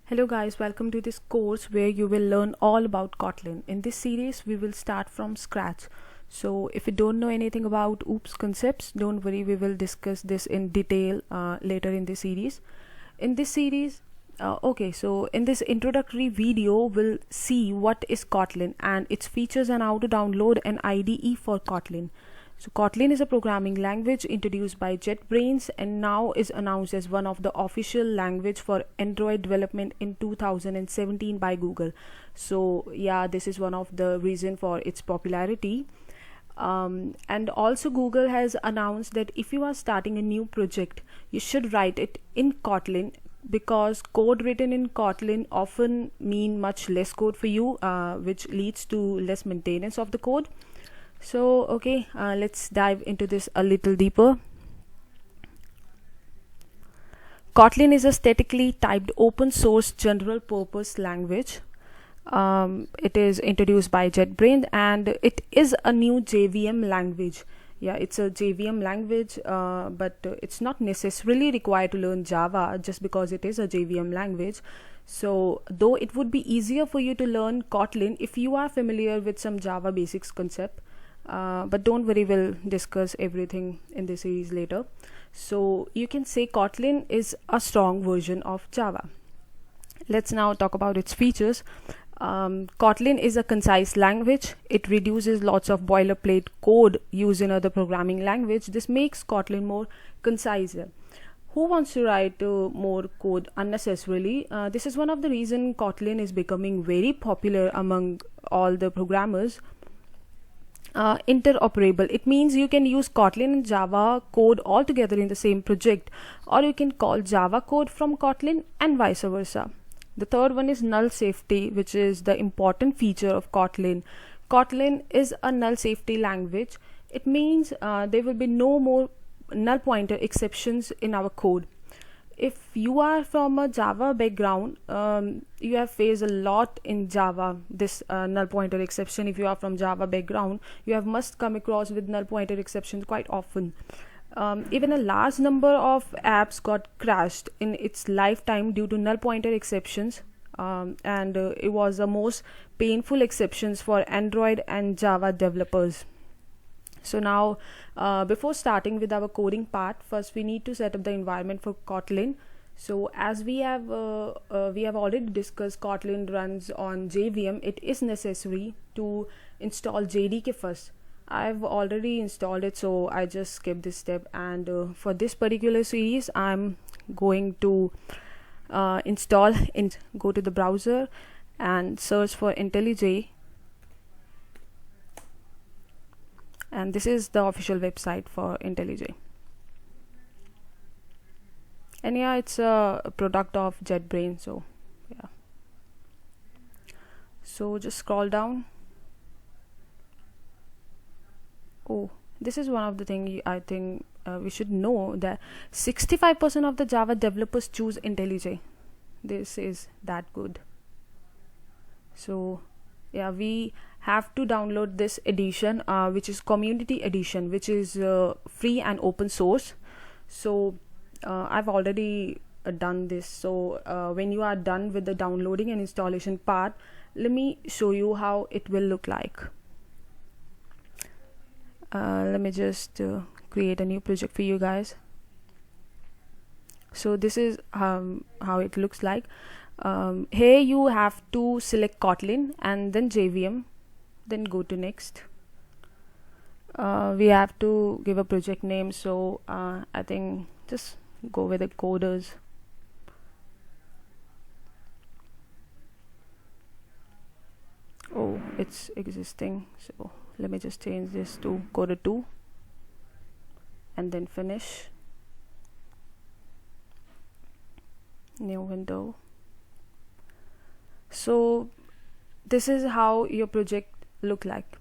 Hello guys, welcome to this course where you will learn all about Kotlin. In this series, we will start from scratch. So if you don't know anything about OOPS concepts, don't worry, we will discuss this in detail later in the series. In this series, in this introductory video, we'll see what is Kotlin and its features and how to download an IDE for Kotlin. So Kotlin is a programming language introduced by JetBrains and now is announced as one of the official language for Android development in 2017 by Google. So yeah, this is one of the reason for its popularity. And also Google has announced that if you are starting a new project, you should write it in Kotlin because code written in Kotlin often mean much less code for you, which leads to less maintenance of the code. So let's dive into this a little deeper. Kotlin is a statically typed open source general purpose language. It is introduced by JetBrains and it is a new JVM language. Yeah, it's a JVM language, but it's not necessarily required to learn Java just because it is a JVM language. So though it would be easier for you to learn Kotlin if you are familiar with some Java basics concept. But don't worry, we'll discuss everything in the series later. So you can say Kotlin is a strong version of Java. Let's now talk about its features. Kotlin is a concise language. It reduces lots of boilerplate code used in other programming language. This makes Kotlin more concise. Who wants to write more code unnecessarily? This is one of the reasons Kotlin is becoming very popular among all the programmers. Interoperable, it means you can use Kotlin and Java code all together in the same project, or you can call Java code from Kotlin and vice versa. The third one is null safety, which is the important feature of Kotlin. Kotlin is a null safety language. It means there will be no more null pointer exceptions in our code. If you are from a Java background, you have faced a lot in Java this null pointer exception. If you are from Java background, you have must come across with null pointer exceptions quite often. Even a large number of apps got crashed in its lifetime due to null pointer exceptions, and it was the most painful exceptions for Android and Java developers. So now before starting with our coding part, first we need to set up the environment for Kotlin. So as we have already discussed, Kotlin runs on JVM. It is necessary to install JDK first. I've already installed it, so I just skip this step, and for this particular series I'm going to go to the browser and search for IntelliJ. And this is the official website for IntelliJ. And yeah, it's a product of JetBrains. So yeah. So just scroll down. Oh, this is one of the things I think we should know, that 65% of the Java developers choose IntelliJ. This is that good. So yeah, we have to download this edition, which is community edition, which is free and open source. So I've already done this. So when you are done with the downloading and installation part, let me show you how it will look like. Let me just create a new project for you guys. So this is how it looks like. Here you have to select Kotlin and then JVM, then go to next. We have to give a project name, so I think just go with the coders. Oh, it's existing, so let me just change this to coder 2 and then finish. New window. So this is how your project look like,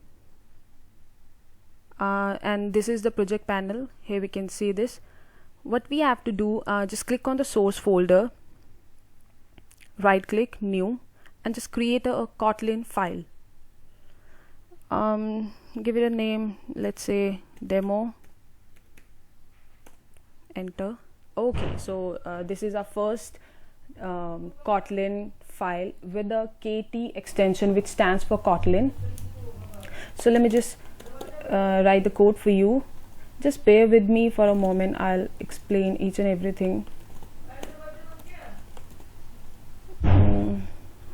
and this is the project panel. Here we can see this. What we have to do, just click on the source folder, right click, new, and just create a Kotlin file. Give it a name, let's say demo, enter. Okay, so this is our first Kotlin file with a KT extension, which stands for Kotlin. So let me just write the code for you. Just bear with me for a moment. I'll explain each and everything.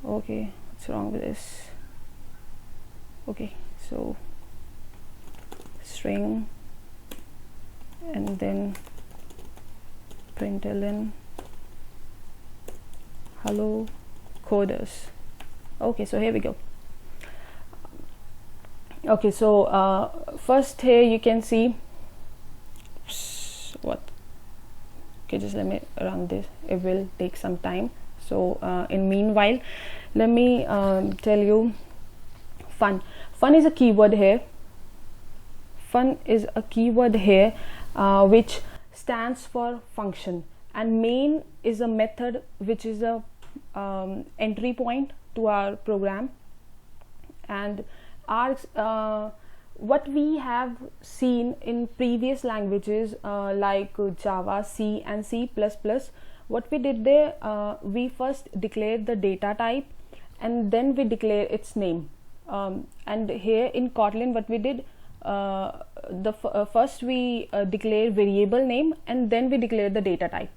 Okay, what's wrong with this? Okay, so string and then println hello coders. Okay, so here we go. Okay, so first here you can see what. Okay, just let me run this. It will take some time. So in meanwhile, let me tell you fun. Fun is a keyword here. Fun is a keyword here which stands for function, and main is a method which is a entry point to our program. And our what we have seen in previous languages like Java, C and C++, what we did there, we first declared the data type and then we declare its name. And here in Kotlin what we did, first we declare variable name and then we declare the data type.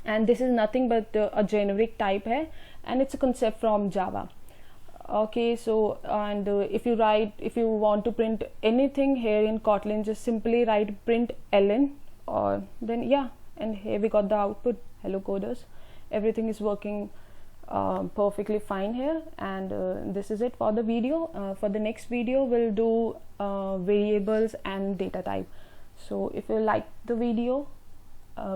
And this is nothing but a generic type hai, and it's a concept from Java. Okay, so and if you want to print anything here in Kotlin, just simply write println, or then yeah, and here we got the output, hello coders. Everything is working perfectly fine here. And this is it for the video. For the next video we'll do variables and data type. So if you like the video,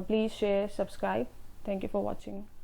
please share, subscribe. Thank you for watching.